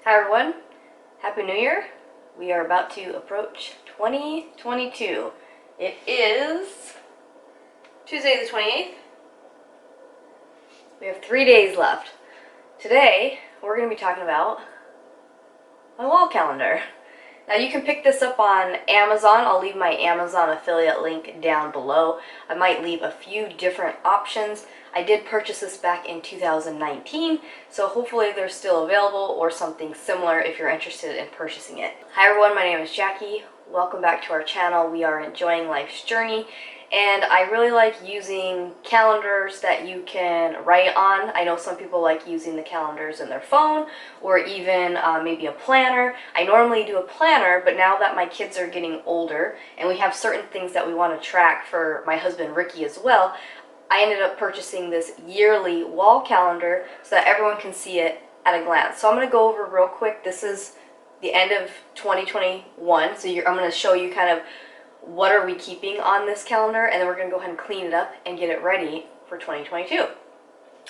Hi everyone, Happy New Year. We are about to approach 2022. It is Tuesday the 28th. We have 3 days left. Today, we're going to be talking about my wall calendar. Now you can pick this up on Amazon. I'll leave my Amazon affiliate link down below. I might leave a few different options. I did purchase this back in 2019, so hopefully they're still available or something similar if you're interested in purchasing it. Hi everyone, my name is Jackie. Welcome back to our channel. We are enjoying life's journey, and I really like using calendars that you can write on. I know some people like using the calendars in their phone or even maybe a planner. I normally do a planner, but now that my kids are getting older and we have certain things that we want to track for my husband Ricky as well, I ended up purchasing this yearly wall calendar so that everyone can see it at a glance. So I'm going to go over real quick. This is the end of 2021, so I'm going to show you kind of what are we keeping on this calendar, and then we're going to go ahead and clean it up and get it ready for 2022.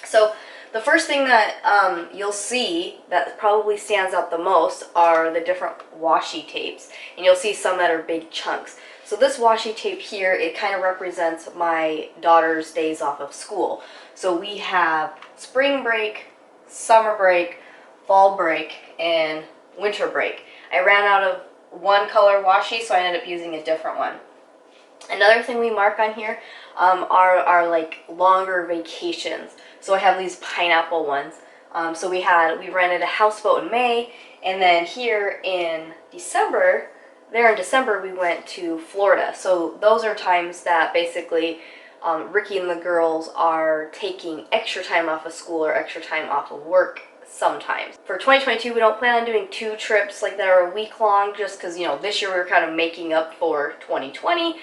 So the first thing that you'll see that probably stands out the most are the different washi tapes, and you'll see some that are big chunks. So this washi tape here, it kind of represents my daughter's days off of school. So we have spring break, summer break, fall break, and winter break. I ran out of one color washi, so I ended up using a different one. Another thing we mark on here are like longer vacations. So I have these pineapple ones. So we rented a houseboat in May, and then here in December, we went to Florida. So those are times that basically Ricky and the girls are taking extra time off of school or extra time off of work sometimes. For 2022, we don't plan on doing 2 trips like that are a week long, just because, you know, this year we were kind of making up for 2020.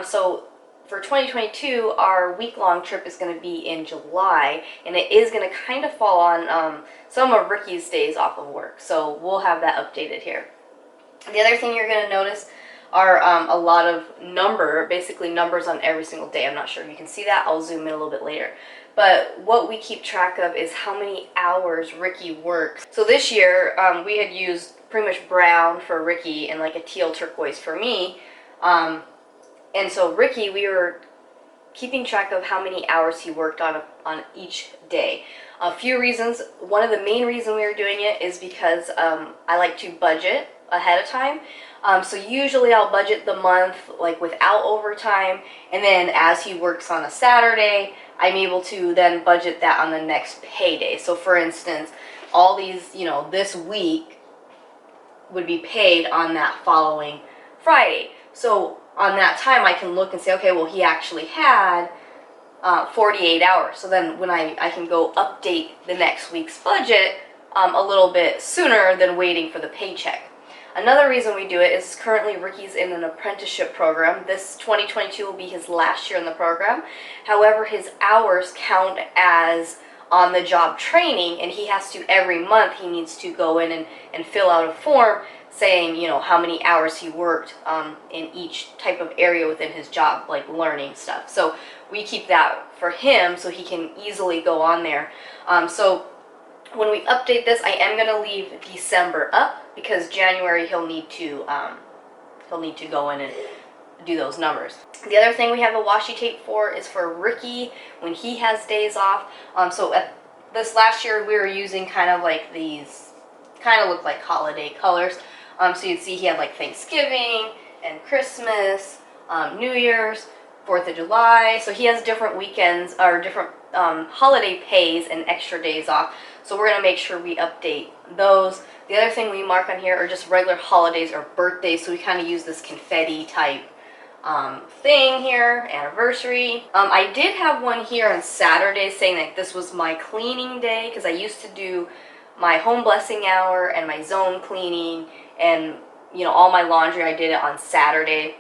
So for 2022, our week-long trip is going to be in July, and it is going to kind of fall on some of Ricky's days off of work. So we'll have that updated here. The other thing you're going to notice are a lot of basically numbers on every single day. I'm not sure if you can see that. I'll zoom in a little bit later. But what we keep track of is how many hours Ricky works. So this year, we had used pretty much brown for Ricky and like a teal turquoise for me. And so Ricky, we were keeping track of how many hours he worked on each day. A few reasons. One of the main reasons we were doing it is because I like to budget ahead of time. So usually I'll budget the month like without overtime, and then as he works on a Saturday, I'm able to then budget that on the next payday. So for instance, all these, you know, this week would be paid on that following Friday. So on that time I can look and say, okay, well, he actually had 48 hours. So then when I can go update the next week's budget a little bit sooner than waiting for the paycheck. Another reason we do it is currently Ricky's in an apprenticeship program. This 2022 will be his last year in the program. However, his hours count as on-the-job training, and he has to, every month, he needs to go in and fill out a form saying, you know, how many hours he worked in each type of area within his job, like learning stuff. So we keep that for him so he can easily go on there. So when we update this, I am going to leave December up because January he'll need to go in and do those numbers. The other thing we have the washi tape for is for Ricky when he has days off. So at this last year we were using kind of like these, kind of look like holiday colors. So you'd see he had like Thanksgiving and Christmas, New Year's, 4th of July. So he has different weekends or different holiday pays and extra days off. So we're going to make sure we update those. The other thing we mark on here are just regular holidays or birthdays. So we kind of use this confetti type thing here, anniversary. I did have one here on Saturday saying that this was my cleaning day, because I used to do my home blessing hour and my zone cleaning and, you know, all my laundry. I did it on Saturday.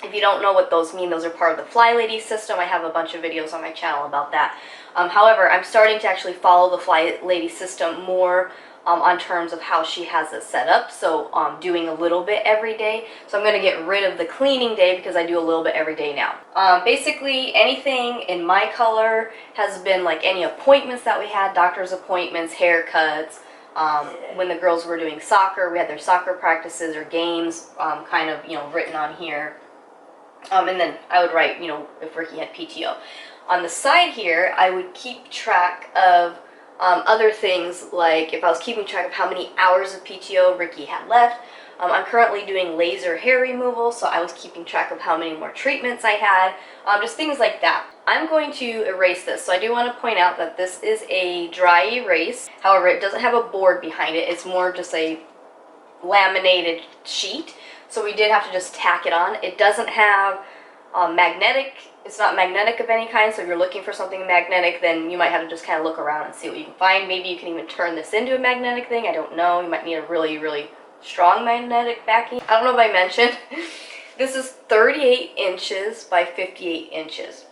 If you don't know what those mean, those are part of the Fly Lady system. I have a bunch of videos on my channel about that. However, I'm starting to actually follow the Fly Lady system more on terms of how she has it set up. So doing a little bit every day. So I'm going to get rid of the cleaning day because I do a little bit every day now. Basically anything in my color has been like any appointments that we had, doctor's appointments, haircuts, When the girls were doing soccer, we had their soccer practices or games kind of, written on here. And then I would write, if Ricky had PTO. On the side here, I would keep track of other things, like if I was keeping track of how many hours of PTO Ricky had left. I'm currently doing laser hair removal, so I was keeping track of how many more treatments I had, just things like that. I'm going to erase this, so I do want to point out that this is a dry erase. However, it doesn't have a board behind it. It's more just a laminated sheet, so we did have to just tack it on. It doesn't have it's not magnetic of any kind, so if you're looking for something magnetic, then you might have to just kind of look around and see what you can find. Maybe you can even turn this into a magnetic thing, I don't know. You might need a really, really strong magnetic backing. I don't know if I mentioned, this is 38 inches by 58 inches.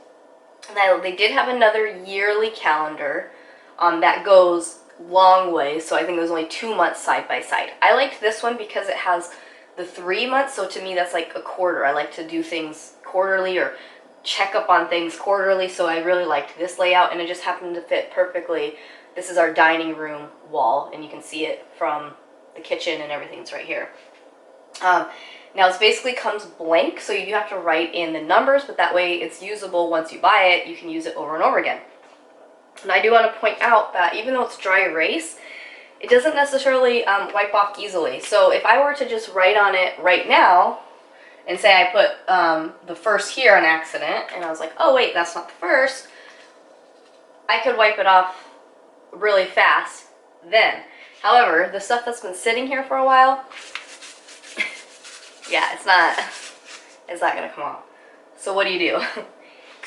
Now, they did have another yearly calendar that goes long way, so I think it was only 2 months side by side. I liked this one because it has the 3 months, so to me that's like a quarter. I like to do things quarterly or check up on things quarterly, so I really liked this layout, and it just happened to fit perfectly. This is our dining room wall, and you can see it from the kitchen and everything's right here. Now this basically comes blank, so you do have to write in the numbers, but that way it's usable once you buy it. You can use it over and over again. And I do want to point out that even though it's dry erase, it doesn't necessarily wipe off easily. So if I were to just write on it right now, and say I put the first here on accident, and I was like, oh wait, that's not the first, I could wipe it off really fast then. However, the stuff that's been sitting here for a while, yeah, it's not gonna come off. So what do you do?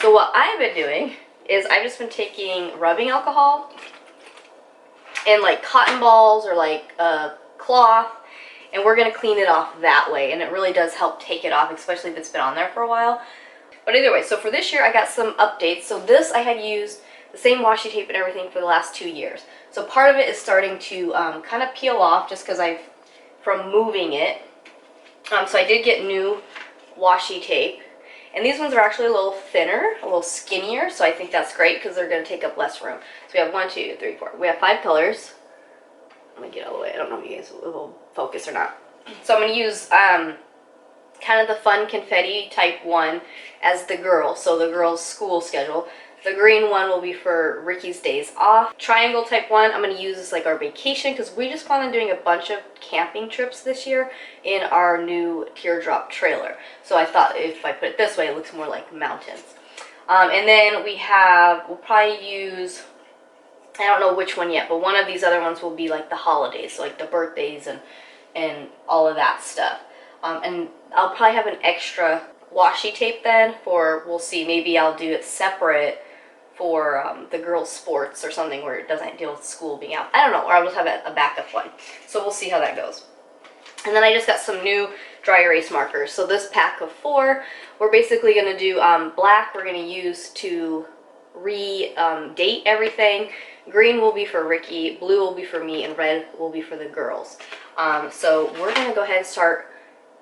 So what I've been doing is I've just been taking rubbing alcohol and like cotton balls or like cloth, and we're gonna clean it off that way, and it really does help take it off, especially if it's been on there for a while. But either way, so for this year I got some updates. So this, I had used the same washi tape and everything for the last 2 years. So part of it is starting to kind of peel off just because from moving it. So I did get new washi tape, and these ones are actually a little thinner, a little skinnier, so I think that's great because they're going to take up less room. So we have 1, 2, 3, 4. We have 5 colors. I'm going to get out of the way. I don't know if you guys will focus or not. So I'm going to use kind of the fun confetti type one as the girl, so the girl's school schedule. The green one will be for Ricky's days off. Triangle type one, I'm going to use as like our vacation because we just plan on doing a bunch of camping trips this year in our new teardrop trailer. So I thought if I put it this way, it looks more like mountains. And then we'll probably use, I don't know which one yet, but one of these other ones will be like the holidays, so like the birthdays and all of that stuff. And I'll probably have an extra washi tape then for, we'll see, maybe I'll do it separate for the girls' sports or something where it doesn't deal with school being out. I don't know, or I'll just have a backup one. So we'll see how that goes. And then I just got some new dry erase markers. So this pack of 4, we're basically going to do black, we're going to use to date everything. Green will be for Ricky, blue will be for me, and red will be for the girls. So we're going to go ahead and start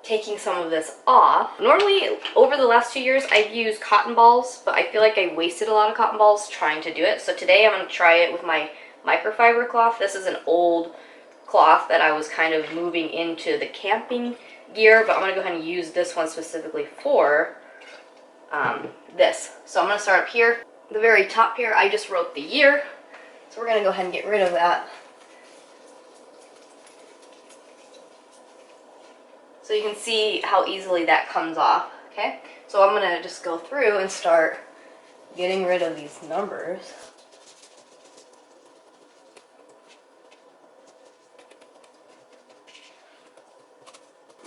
taking some of this off. Normally, over the last 2 years, I've used cotton balls, but I feel like I wasted a lot of cotton balls trying to do it. So today I'm going to try it with my microfiber cloth. This is an old cloth that I was kind of moving into the camping gear, but I'm going to go ahead and use this one specifically for this. So I'm going to start up here. The very top here, I just wrote the year. So we're going to go ahead and get rid of that. So you can see how easily that comes off, okay? So I'm gonna just go through and start getting rid of these numbers.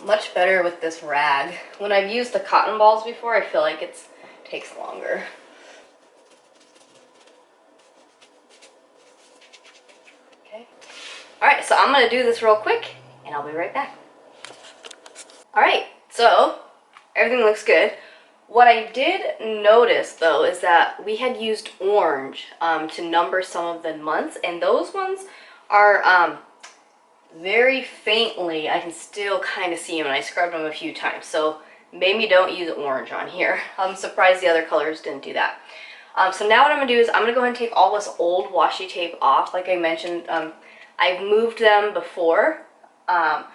Much better with this rag. When I've used the cotton balls before, I feel like it takes longer. Okay. All right, so I'm gonna do this real quick and I'll be right back. Alright, so everything looks good. What I did notice though is that we had used orange to number some of the months, and those ones are very faintly, I can still kind of see them, and I scrubbed them a few times, so maybe don't use orange on here. I'm surprised the other colors didn't do that. So now what I'm going to do is I'm going to go ahead and take all this old washi tape off. Like I mentioned, I've moved them before. So I'm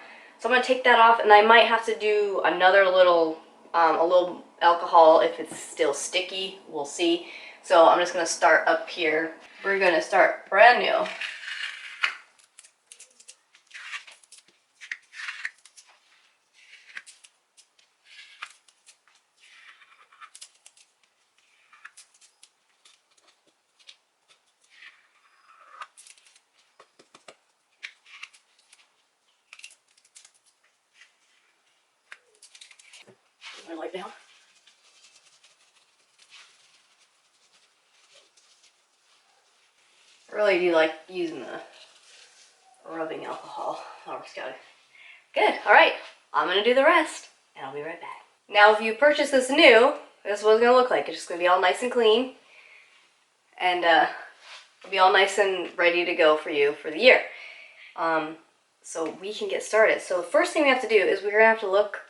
going to take that off, and I might have to do another little, a little alcohol if it's still sticky. We'll see. So I'm just going to start up here. We're going to start brand new. My light down. I really do like using the rubbing alcohol. Oh, it's got it. Good. All right. I'm going to do the rest, and I'll be right back. Now, if you purchase this new, this is what it's going to look like. It's just going to be all nice and clean, and it'll be all nice and ready to go for you for the year. So we can get started. So the first thing we have to do is we're going to have to look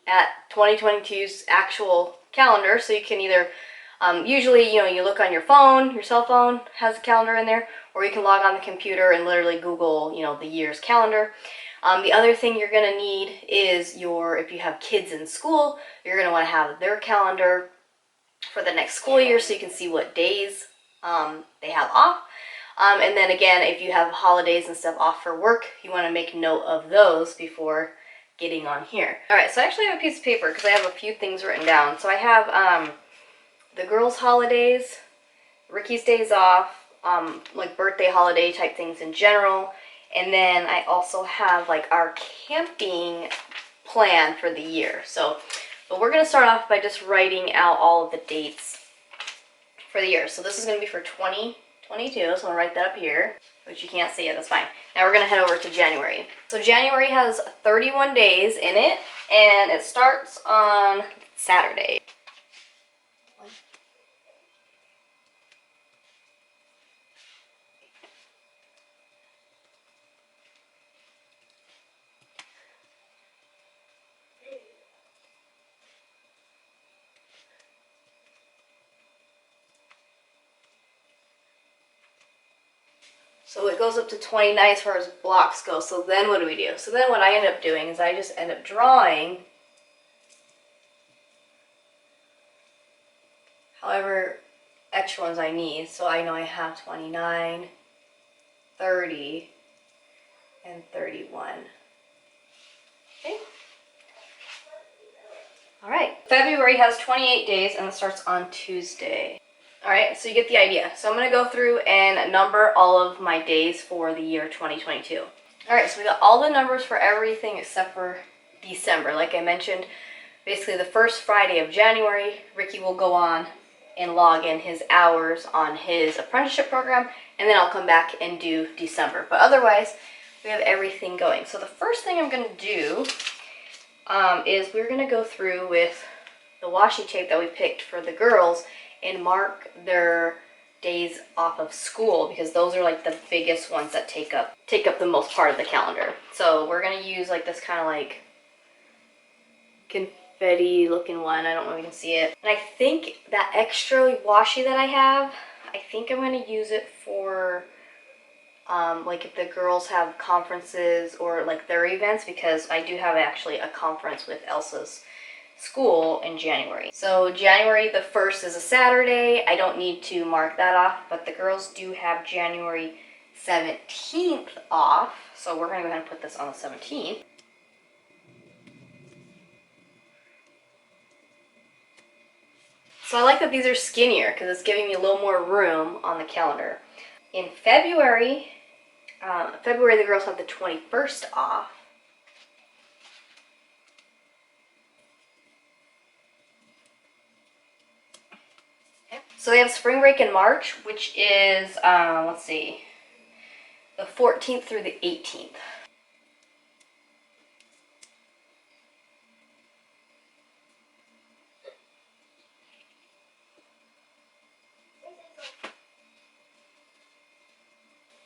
at 2022's actual calendar. So you can either, usually, you look on your phone, your cell phone has a calendar in there, or you can log on the computer and literally Google, the year's calendar. The other thing you're going to need is if you have kids in school, you're going to want to have their calendar for the next school year so you can see what days they have off. And then again, if you have holidays and stuff off for work, you want to make note of those before getting on here. All right, so I actually have a piece of paper because I have a few things written down. So I have the girls' holidays, Ricky's days off, like birthday holiday type things in general. And then I also have like our camping plan for the year. But we're going to start off by just writing out all of the dates for the year. So this is going to be for 2022, so I'll write that up here, which you can't see it, that's fine. Now we're going to head over to January. So January has 31 days in it, and it starts on Saturday. So it goes up to 29 as far as blocks go. So then what do we do? So then what I end up doing is I just end up drawing however extra ones I need. So I know I have 29, 30, and 31. Okay. All right. February has 28 days and it starts on Tuesday. All right, so you get the idea. So I'm going to go through and number all of my days for the year 2022. All right, so we got all the numbers for everything except for December. Like I mentioned, basically the first Friday of January, Ricky will go on and log in his hours on his apprenticeship program, and then I'll come back and do December. But otherwise, we have everything going. So the first thing I'm going to do is we're going to go through with the washi tape that we picked for the girls and mark their days off of school, because those are like the biggest ones that take up the most part of the calendar. So we're gonna use like this kind of like confetti looking one. I don't know if you can see it. And I think that extra washi that I have, I think I'm gonna use it for like if the girls have conferences or like their events, because I do have actually a conference with Elsa's school in January. So January the 1st is a Saturday. I don't need to mark that off, but the girls do have January 17th off. So we're going to go ahead and put this on the 17th. So I like that these are skinnier because it's giving me a little more room on the calendar. In February, the girls have the 21st off. So they have spring break in March, which is, let's see, the 14th through the 18th.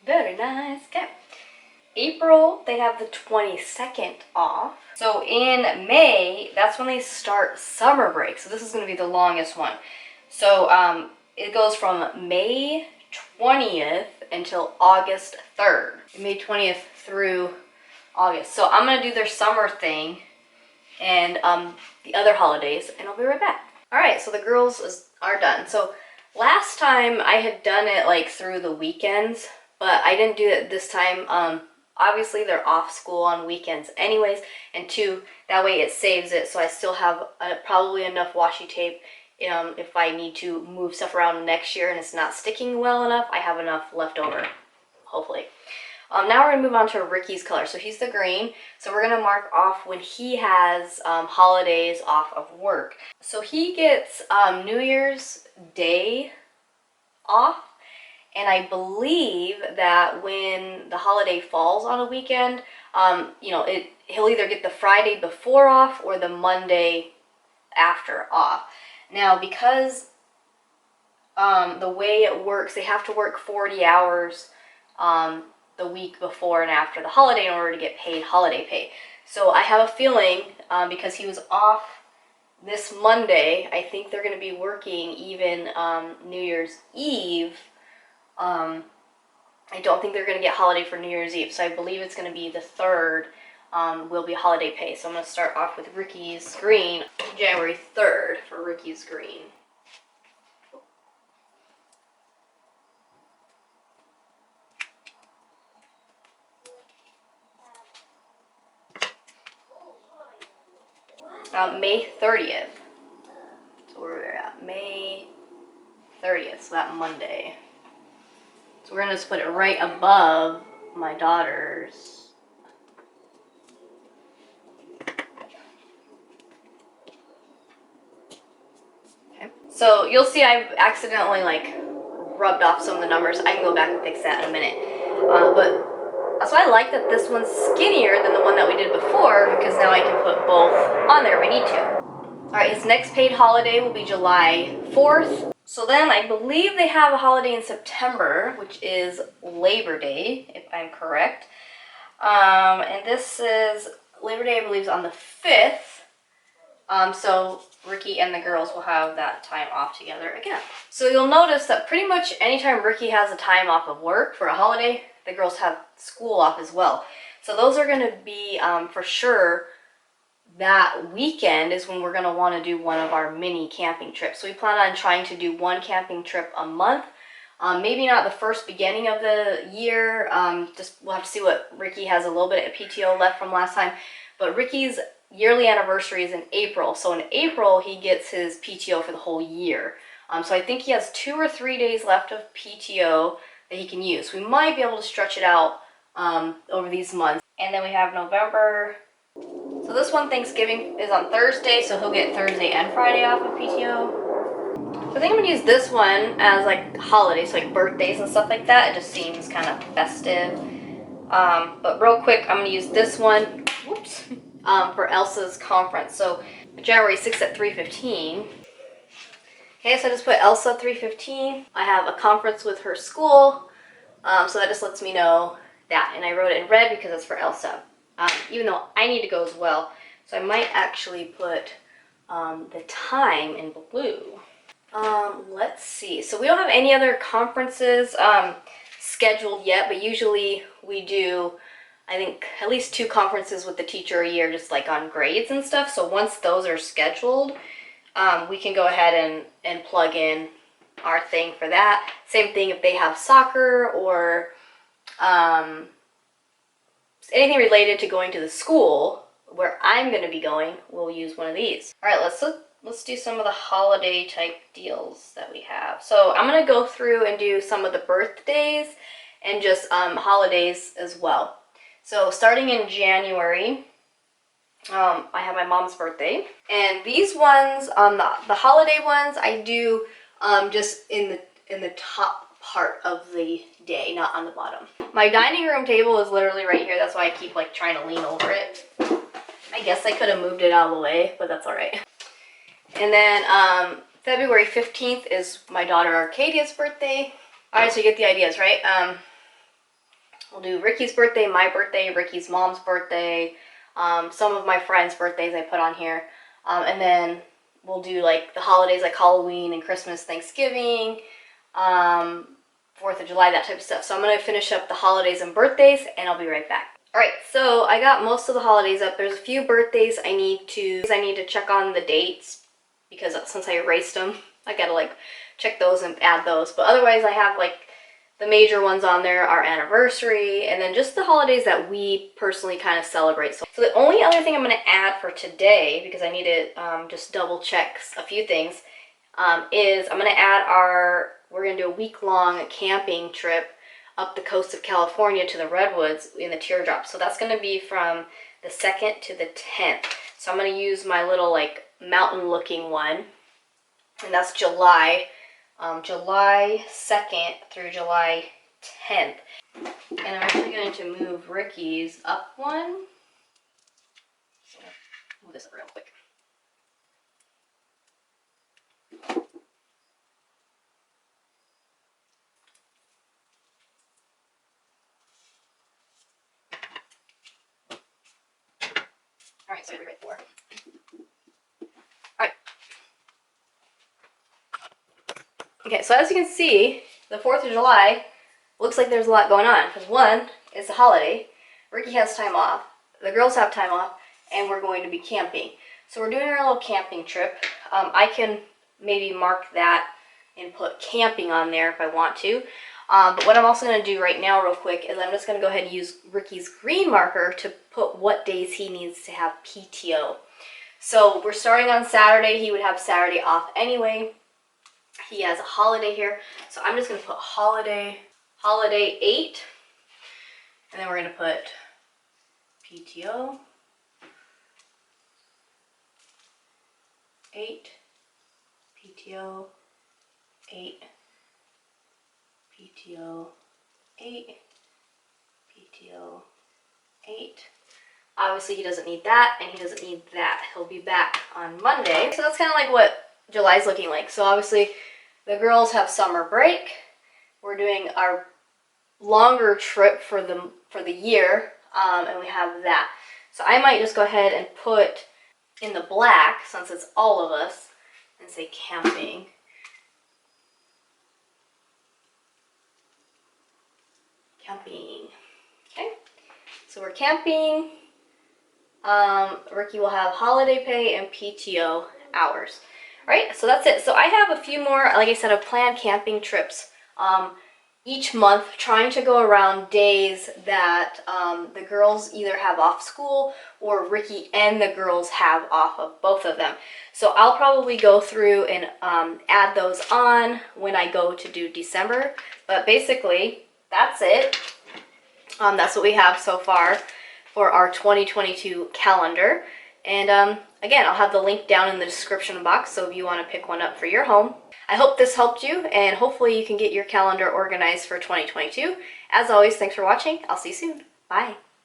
Very nice. Okay. April, they have the 22nd off. So in May, that's when they start summer break. So this is going to be the longest one. So it goes from May 20th until August 3rd. May 20th through August. So I'm gonna do their summer thing and the other holidays, and I'll be right back. All right, so the girls are done. So last time I had done it like through the weekends, but I didn't do it this time. Obviously they're off school on weekends anyways, and two, that way it saves it, so I still have probably enough washi tape. If I need to move stuff around next year and it's not sticking well enough, I have enough left over, hopefully. Now we're gonna move on to Ricky's color. So he's the green. So we're gonna mark off when he has holidays off of work. So he gets New Year's Day off, and I believe that when the holiday falls on a weekend, he'll either get the Friday before off or the Monday after off. Now, because the way it works, they have to work 40 hours the week before and after the holiday in order to get paid holiday pay. So I have a feeling, because he was off this Monday, I think they're going to be working even New Year's Eve. I don't think they're going to get holiday for New Year's Eve, so I believe it's going to be the 3rd will be holiday pay. So I'm going to start off with Ricky's green, January 3rd for Ricky's green. May 30th. So where we're at, May 30th, so that Monday. So we're gonna just put it right above my daughter's. Okay. So you'll see I've accidentally like rubbed off some of the numbers. I can go back and fix that in a minute. But so I like that this one's skinnier than the one that we did before, because now I can put both on there if I need to. Alright, his next paid holiday will be July 4th. So then I believe they have a holiday in September, which is Labor Day, if I'm correct. And this is Labor Day, I believe, is on the 5th. So Ricky and the girls will have that time off together again. So you'll notice that pretty much anytime Ricky has a time off of work for a holiday, the girls have school off as well. So those are going to be, for sure, that weekend is when we're going to want to do one of our mini camping trips. So we plan on trying to do one camping trip a month. Maybe not the first beginning of the year. Just we'll have to see what Ricky has a little bit of PTO left from last time. But Ricky's yearly anniversary is in April. So in April, he gets his PTO for the whole year. So I think he has 2 or 3 days left of PTO that he can use. We might be able to stretch it out over these months. And then we have November. So this one, Thanksgiving, is on Thursday, so he'll get Thursday and Friday off of PTO. So I think I'm going to use this one as like holidays, so like birthdays and stuff like that. It just seems kind of festive. But real quick, I'm going to use this one, whoops, for Elsa's conference. So January 6th at 3:15. Okay, so I just put Elsa 3:15. I have a conference with her school, so that just lets me know that. And I wrote it in red because it's for Elsa, even though I need to go as well. So I might actually put the time in blue. Let's see. So we don't have any other conferences scheduled yet, but usually we do, I think, at least 2 conferences with the teacher a year, just like on grades and stuff. So once those are scheduled, we can go ahead and plug in our thing for that. Same thing if they have soccer or anything related to going to the school where I'm going to be going, we'll use one of these. All right, let's do some of the holiday type deals that we have. So I'm going to go through and do some of the birthdays and just holidays as well. So starting in January, I have my mom's birthday, and these ones, the holiday ones, I do just in the top part of the day, not on the bottom. My dining room table is literally right here. That's why I keep like trying to lean over it. I guess I could have moved it out of the way, but that's all right. And then February 15th is my daughter Arcadia's birthday. All right, so you get the ideas, right? We'll do Ricky's birthday, my birthday, Ricky's mom's birthday, some of my friends' birthdays I put on here. And then we'll do like the holidays like Halloween and Christmas, Thanksgiving, 4th 4th of July, that type of stuff. So I'm going to finish up the holidays and birthdays, and I'll be right back. Alright, so I got most of the holidays up. There's a few birthdays I need to check on the dates, because since I erased them, I gotta like check those and add those. But otherwise I have like the major ones on there, our anniversary, and then just the holidays that we personally kind of celebrate. So the only other thing I'm going to add for today, because I need to just double check a few things, is I'm going to add we're going to do a week-long camping trip up the coast of California to the Redwoods in the teardrop. So that's going to be from the 2nd to the 10th. So I'm going to use my little like mountain-looking one, and that's July 2nd through July 10th. And I'm actually going to move Ricky's up one. So move this up real quick. Alright, so I'll be right for. Alright. Okay, so as you can see, the 4th of July looks like there's a lot going on. Because one, it's a holiday. Ricky has time off. The girls have time off. And we're going to be camping. So we're doing our little camping trip. I can maybe mark that and put camping on there if I want to. But what I'm also going to do right now real quick is I'm just going to go ahead and use Ricky's green marker to put what days he needs to have PTO. So we're starting on Saturday. He would have Saturday off anyway. He has a holiday here. So I'm just going to put holiday 8. And then we're going to put PTO 8, PTO 8, PTO 8, PTO 8. Obviously he doesn't need that, and he doesn't need that. He'll be back on Monday. So that's kind of like what July's looking like. So obviously the girls have summer break. We're doing our longer trip for the year, and we have that. So I might just go ahead and put in the black, since it's all of us, and say camping. Camping. Okay. So we're camping. Ricky will have holiday pay and PTO hours. Alright, so that's it. So I have a few more, like I said, of planned camping trips each month, trying to go around days that the girls either have off school or Ricky and the girls have off of both of them. So I'll probably go through and add those on when I go to do December. But basically, that's it. That's what we have so far for our 2022 calendar. And again, I'll have the link down in the description box, so if you want to pick one up for your home. I hope this helped you, and hopefully you can get your calendar organized for 2022. As always, thanks for watching. I'll see you soon. Bye.